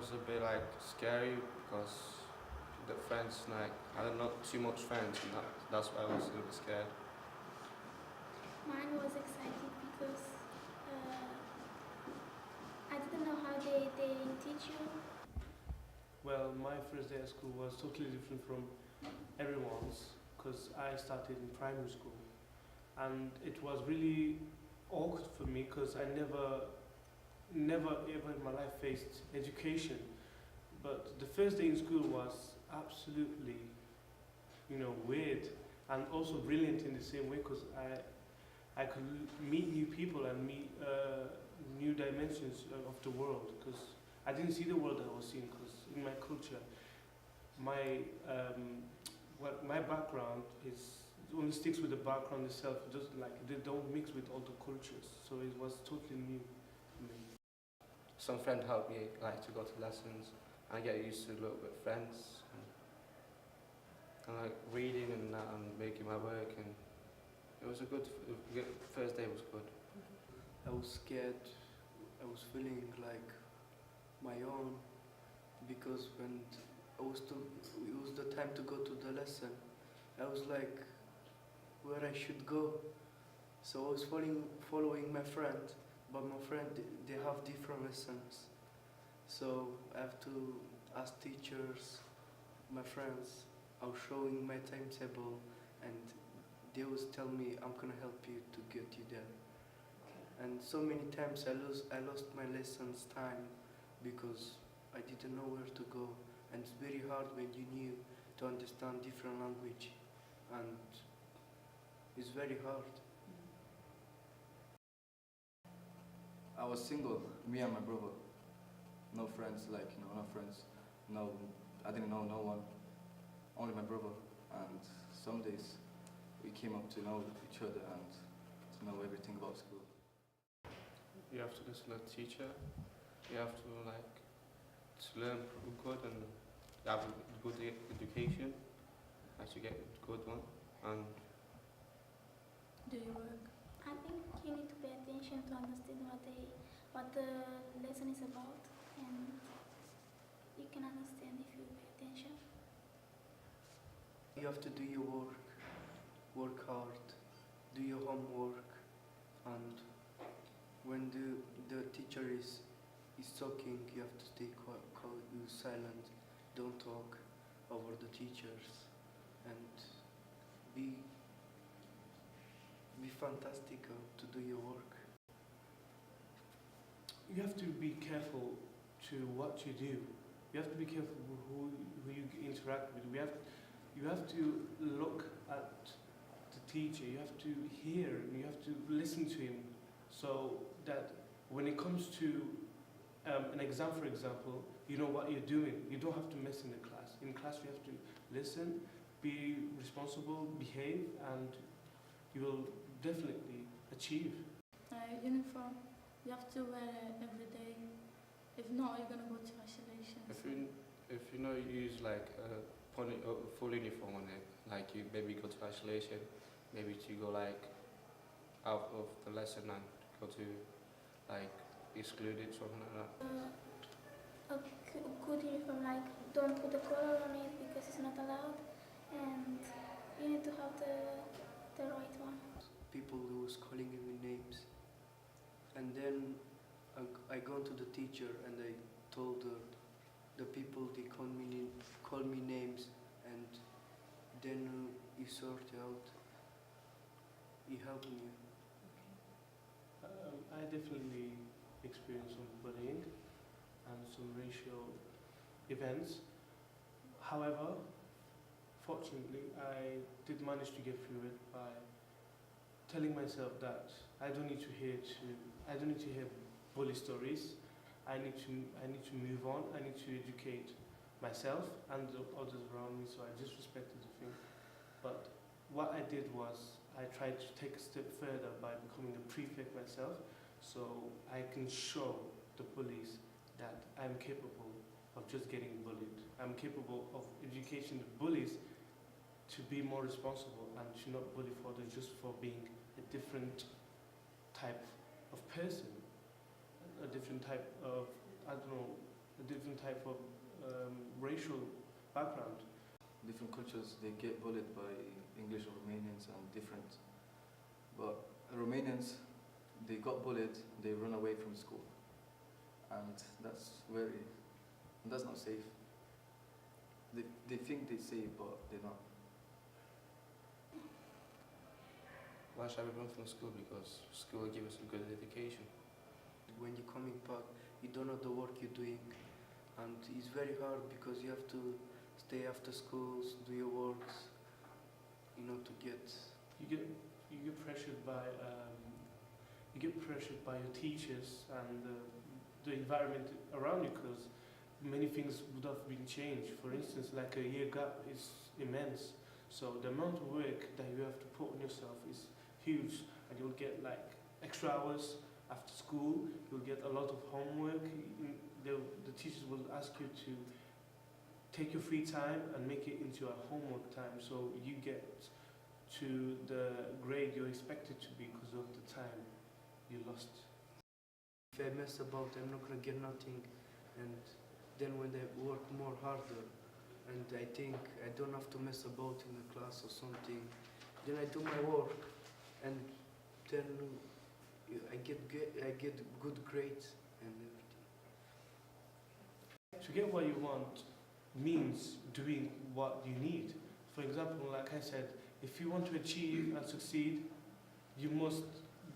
was a bit like scary because the friends, like I had not too much friends, and that's why I was a little bit scared. Mine was exciting because I didn't know how they teach you. Well, my first day at school was totally different from everyone's because I started in primary school, and it was really awkward for me because I never ever in my life faced education. But the first day in school was absolutely, weird and also brilliant in the same way because I could meet new people and meet new dimensions of the world because I didn't see the world I was seeing because in my culture, my my background is it only sticks with the background itself. It doesn't like they don't mix with other cultures, so it was totally new to me. Some friend helped me like to go to lessons and get used to a little bit friends and like reading and that and making my work, and it was a good first day was good. I was scared. I was feeling like my own because when it was the time to go to the lesson, I was like where I should go. So I was following my friend, but my friend they have different lessons. So I have to ask teachers, my friends, I was showing my timetable, and they always tell me I'm gonna help you to get you there. And so many times I lost my lessons time because I didn't know where to go, and it's very hard when you knew to understand different language, and it's very hard. I was single, me and my brother. No friends, no friends. No, I didn't know no one. Only my brother. And some days we came up to know each other and to know everything about school. You have to listen to the teacher. You have to like to learn good and have a good education. Actually get a good one. And Do you work? I think you need to pay attention to understand what the lesson is about, and you can understand if you pay attention. You have to do your work hard, do your homework, and when the teacher is talking, you have to stay silent, don't talk over the teachers, and be fantastic to do your work. You have to be careful to what you do. You have to be careful who you interact with. You have to look at the teacher. You have to hear. You have to listen to him, so that when it comes to an exam, for example, you know what you're doing. You don't have to mess in the class. In class, you have to listen, be responsible, behave, and you will definitely achieve. Uniform. You have to wear it every day. If not, you're gonna go to isolation. if you know you use like a full uniform on it, like you maybe go to isolation, maybe to go like out of the lesson and go to like excluded, something like that. A good uniform, like don't put the color on it because it's not allowed, and you need to have the right one. People who was calling me names, and then I gone to the teacher and I told her the people they call me names, and then he sort out, he helped me. I definitely experienced some bullying and some racial events. However, fortunately, I did manage to get through it by telling myself that I don't need to hear bully stories. I need to move on. I need to educate myself and the others around me. So I just respected the thing. But what I did was I tried to take a step further by becoming a prefect myself, so I can show the bullies that I'm capable of just getting bullied. I'm capable of educating the bullies to be more responsible and to not bully further just for being a different type of person, a different type of, I don't know, a different type of racial background. Different cultures, they get bullied by English or Romanians and different. But Romanians, they got bullied, they run away from school. And that's not safe. They think they're safe, but they're not. Why should we run from school? Because school will give us a good education. When you're coming back, you don't know the work you're doing, and it's very hard because you have to stay after schools, do your works, to get. You get pressured by your teachers and the environment around you, because many things would have been changed. For instance, like a year gap is immense, so the amount of work that you have to put on yourself is huge, and you'll get like extra hours after school. You'll get a lot of homework. The teachers will ask you to take your free time and make it into a homework time, so you get to the grade you're expected to be because of the time you lost. If I mess about, I'm not gonna get nothing, and then when I work more harder, and I think I don't have to mess about in the class or something, then I do my work, and then I get good grades and everything. To get what you want means doing what you need. For example, like I said, if you want to achieve and succeed, you must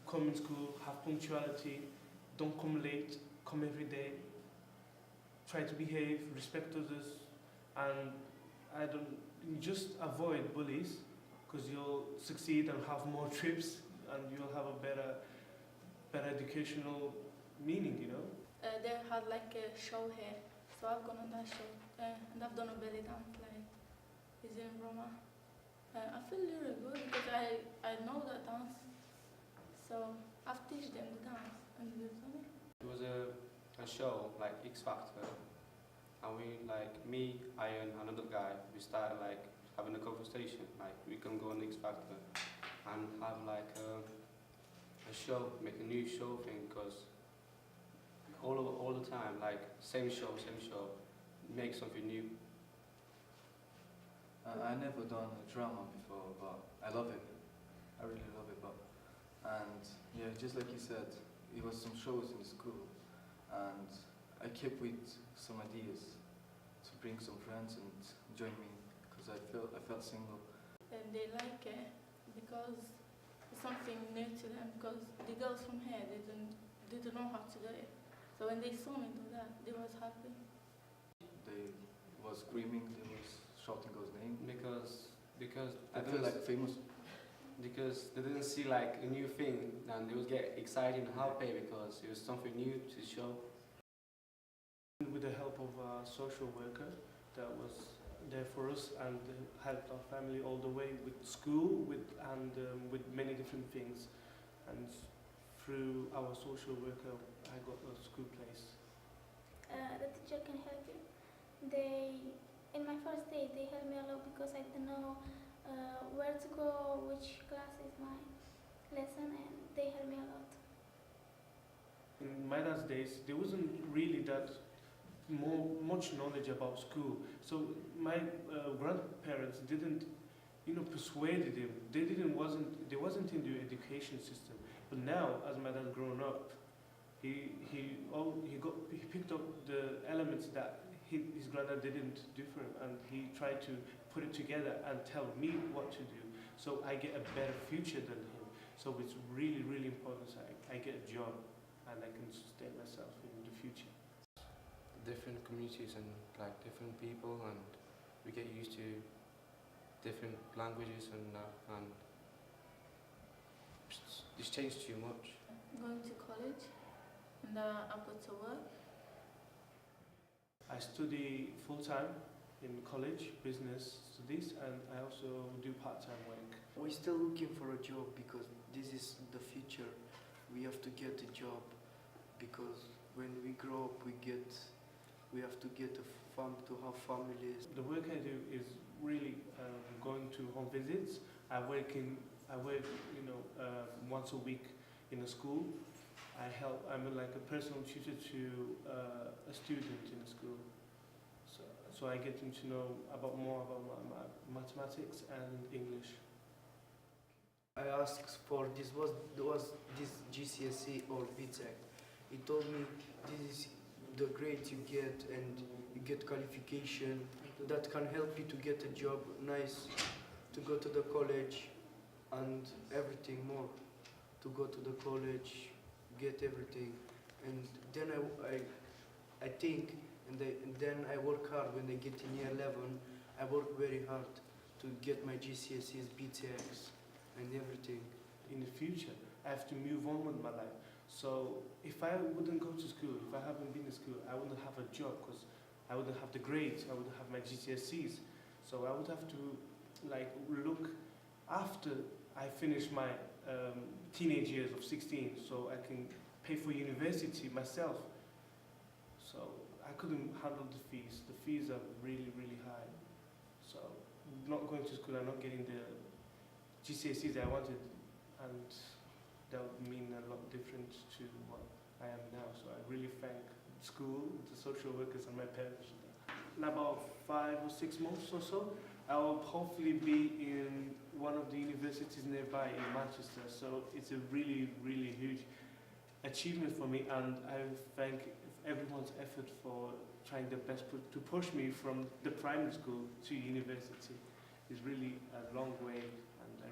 come in school, have punctuality, don't come late, come every day, try to behave, respect others, and just avoid bullies, because you'll succeed and have more trips, and you'll have a better educational meaning, They had like a show here, so I've gone on that show and I've done a belly dance, like it's in Roma. I feel really good because I know that dance, so I've teach them the dance and they've done it. It was a show like X Factor, and me, Ian, and another guy, we started like having a conversation, like we can go on X Factor and have like a show, make a new show thing, because all the time, like same show, make something new. I never done a drama before, but I love it. I really love it. And yeah, just like you said, it was some shows in school, and I kept with some ideas to bring some friends and join me, because I felt single. And they like it because it's something new to them, because the girls from here didn't know how to do it. So when they saw me do that, they was happy. They was screaming, they was shouting God's name. Because I feel like famous. Because they didn't see like a new thing, and they would get excited and happy because it was something new to show. With the help of a social worker that was there for us and helped our family all the way with school, with many different things, and through our social worker I got a school place. The teacher can help you. In my first day, they helped me a lot because I didn't know where to go, which class is my lesson, and they helped me a lot. In my last days, there wasn't really that much knowledge about school, so my grandparents didn't, persuaded him. They wasn't in the education system. But now, as my dad grown up, he picked up the elements that his granddad didn't do for him, and he tried to put it together and tell me what to do, so I get a better future than him. So it's really, really important that I get a job and I can sustain myself in the future. Different communities and like different people, and we get used to different languages and it's changed too much. Going to college, and I go to work. I study full-time in college, business studies, and I also do part-time work. We're still looking for a job because this is the future. We have to get a job because when we grow up, we have to get to have families. The work I do is really going to home visits. I work once a week in a school, I'm like a personal tutor to a student in a school. So I get them to know more about mathematics and English. I asked for was this GCSE or BTEC. He told me this is the grade you get and you get qualification that can help you to get a job, nice, to go to the college and everything more. To go to the college, get everything, and then I think, and then I work hard when I get in year 11. I work very hard to get my GCSEs, BTECs, and everything. In the future, I have to move on with my life. So if I wouldn't go to school, if I haven't been to school, I wouldn't have a job because I wouldn't have the grades, I wouldn't have my GCSEs. So I would have to like look after I finish my teenage years of 16, so I can pay for university myself. So I couldn't handle the fees. The fees are really, really high. So not going to school and not getting the GCSEs I wanted, and that would mean a lot different to what I am now. So I really thank school, the social workers, and my parents. In about 5 or 6 months or so, I will hopefully be in one of the universities nearby in Manchester. So it's a really, really huge achievement for me, and I thank everyone's effort for trying their best to push me from the primary school to university. It's really a long way, and I